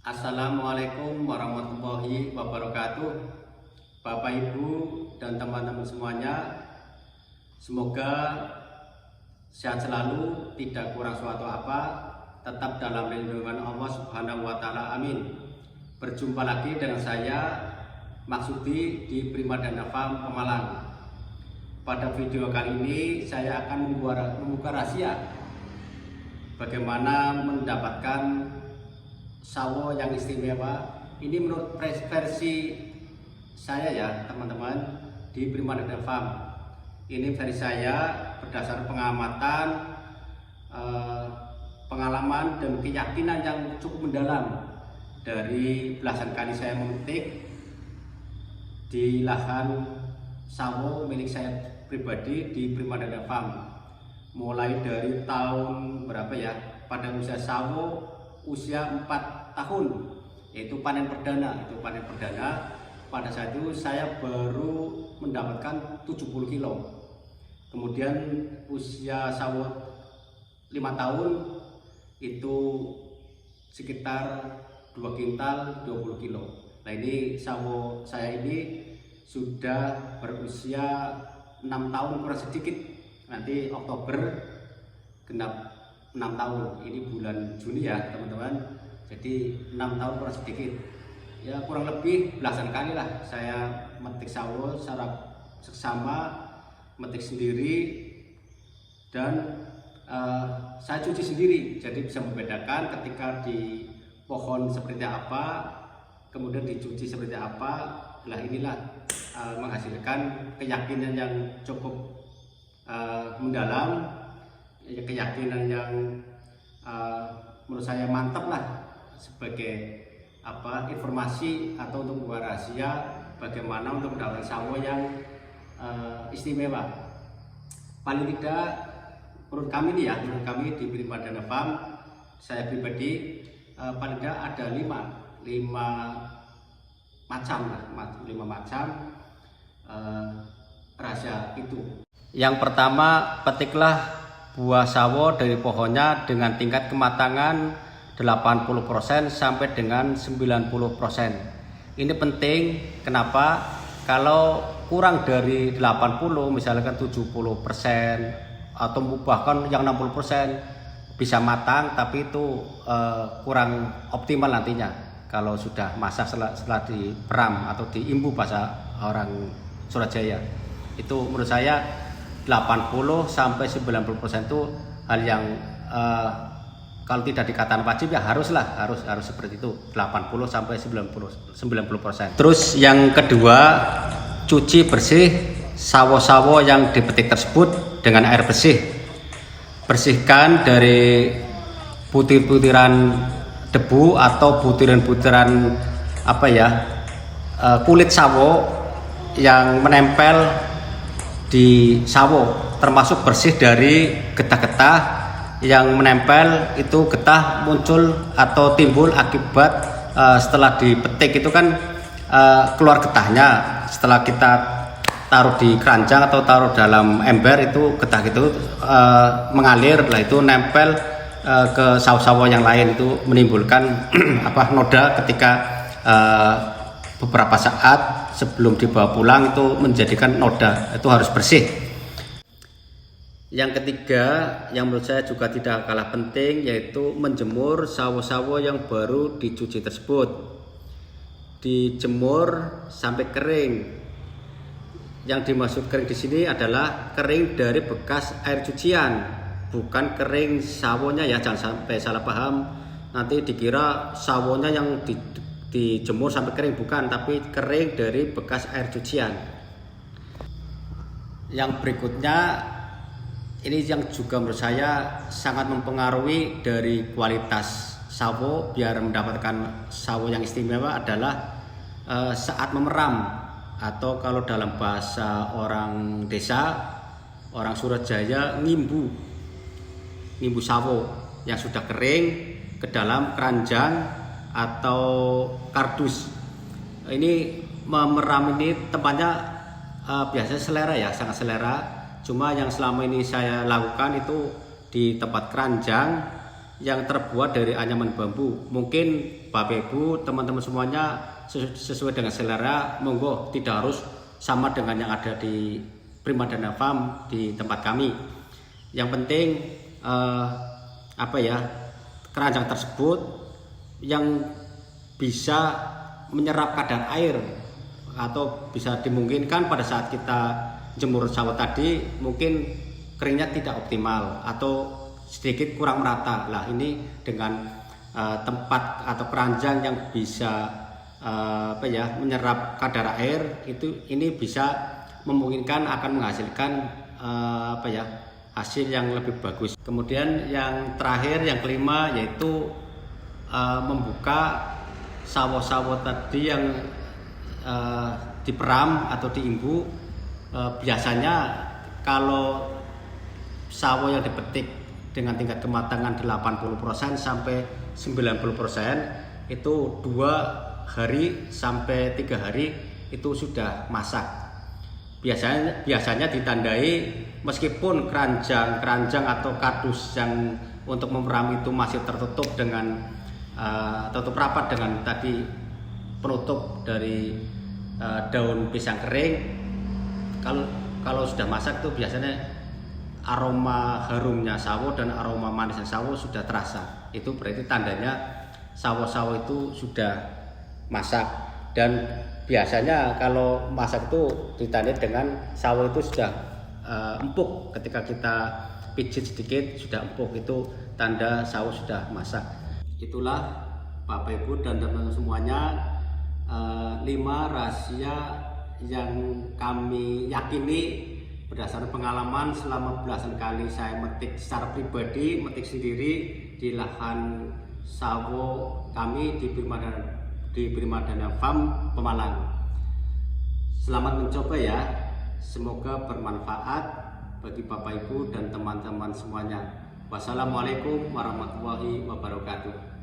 Assalamualaikum warahmatullahi wabarakatuh. Bapak Ibu dan teman-teman semuanya, semoga sehat selalu, tidak kurang suatu apa, tetap dalam lindungan Allah Subhanahu wa Ta'ala. Amin. Berjumpa lagi dengan saya Maksudi di Primadana Farm Pemalang. Pada video kali ini saya akan membuka rahasia bagaimana mendapatkan sawo yang istimewa. Ini menurut versi saya ya teman-teman di Primadana Farm. Ini versi saya berdasar pengamatan, pengalaman dan keyakinan yang cukup mendalam dari belasan kali saya memetik di lahan sawo milik saya pribadi di Primadana Farm. Mulai dari tahun berapa ya, pada usia sawo usia 4 tahun, yaitu panen perdana. Pada saat itu saya baru mendapatkan 70 kilo. Kemudian usia sawo 5 tahun itu sekitar 2 kintal 20 kilo. Nah, ini sawo saya ini sudah berusia 6 tahun kurang sedikit. Nanti Oktober genap 6 tahun, ini bulan Juni ya teman-teman. Jadi 6 tahun kurang sedikit, ya kurang lebih belasan kali lah saya metik sawo secara seksama, metik sendiri, dan saya cuci sendiri. Jadi bisa membedakan ketika di pohon seperti apa, kemudian dicuci seperti apa. Lah inilah menghasilkan keyakinan yang cukup mendalam, keyakinan yang menurut saya mantap lah sebagai informasi atau untuk membuat rahasia bagaimana untuk mendapatkan sawo yang istimewa. Paling tidak menurut kami nih ya, menurut kami di Primadana Farm, saya pribadi paling tidak ada 5 macam rahasia itu. Yang pertama, petiklah buah sawo dari pohonnya dengan tingkat kematangan 80% sampai dengan 90%. Ini penting, kenapa? Kalau kurang dari 80, misalkan 70% atau bahkan yang 60% bisa matang, tapi itu kurang optimal nantinya kalau sudah masak setelah diperam atau diimbu bahasa orang Surabaya. Itu menurut saya 80 sampai 90% itu hal yang kalau tidak dikatakan wajib ya harus seperti itu, 80 sampai 90%. Terus yang kedua, cuci bersih sawo-sawo yang dipetik tersebut dengan air bersih. Bersihkan dari butir-butiran debu atau butiran-butiran kulit sawo yang menempel di sawo, termasuk bersih dari getah-getah yang menempel. Itu getah muncul atau timbul akibat setelah dipetik itu kan keluar getahnya. Setelah kita taruh di keranjang atau taruh dalam ember, itu getah itu mengalir, lah itu nempel ke sawo-sawo yang lain, itu menimbulkan noda ketika beberapa saat sebelum dibawa pulang, itu menjadikan noda. Itu harus bersih. Yang ketiga, yang menurut saya juga tidak kalah penting, yaitu menjemur sawo-sawo yang baru dicuci tersebut. Dijemur sampai kering. Yang dimaksud kering di sini adalah kering dari bekas air cucian, bukan kering sawonya ya, jangan sampai salah paham. Nanti dikira sawonya yang dijemur sampai kering, bukan, tapi kering dari bekas air cucian. Yang berikutnya, ini yang juga menurut saya sangat mempengaruhi dari kualitas sawo biar mendapatkan sawo yang istimewa adalah saat memeram, atau kalau dalam bahasa orang desa, orang Surabaya, ngimbu sawo yang sudah kering ke dalam keranjang atau kardus. Ini memeram ini tempatnya biasanya selera ya, sangat selera. Cuma yang selama ini saya lakukan itu di tempat keranjang yang terbuat dari anyaman bambu. Mungkin Bapak Ibu, teman-teman semuanya sesuai dengan selera, monggo, tidak harus sama dengan yang ada di Primadana Farm di tempat kami. Yang penting keranjang tersebut yang bisa menyerap kadar air, atau bisa dimungkinkan pada saat kita jemur sawo tadi mungkin keringnya tidak optimal atau sedikit kurang merata. Lah ini dengan tempat atau keranjang yang bisa menyerap kadar air ini bisa memungkinkan akan menghasilkan hasil yang lebih bagus. Kemudian yang terakhir, yang kelima, yaitu membuka sawo-sawo tadi yang diperam atau diimbu. Biasanya kalau sawo yang dipetik dengan tingkat kematangan 80% sampai 90% itu 2 hari sampai 3 hari itu sudah masak. Biasanya ditandai meskipun keranjang atau kardus yang untuk memeram itu masih tertutup dengan tutup rapat dengan tadi penutup dari daun pisang kering. Kalau sudah masak itu biasanya aroma harumnya sawo dan aroma manisnya sawo sudah terasa. Itu berarti tandanya sawo-sawo itu sudah masak. Dan biasanya kalau masak itu ditandai dengan sawo itu sudah empuk. Ketika kita pijit sedikit sudah empuk, itu tanda sawo sudah masak. Itulah Bapak Ibu dan teman-teman semuanya 5 rahasia yang kami yakini berdasarkan pengalaman selama belasan kali saya metik secara pribadi, metik sendiri di lahan sawo kami di Primadana Farm Pemalang. Selamat mencoba ya, semoga bermanfaat bagi Bapak Ibu dan teman-teman semuanya. Wassalamualaikum warahmatullahi wabarakatuh.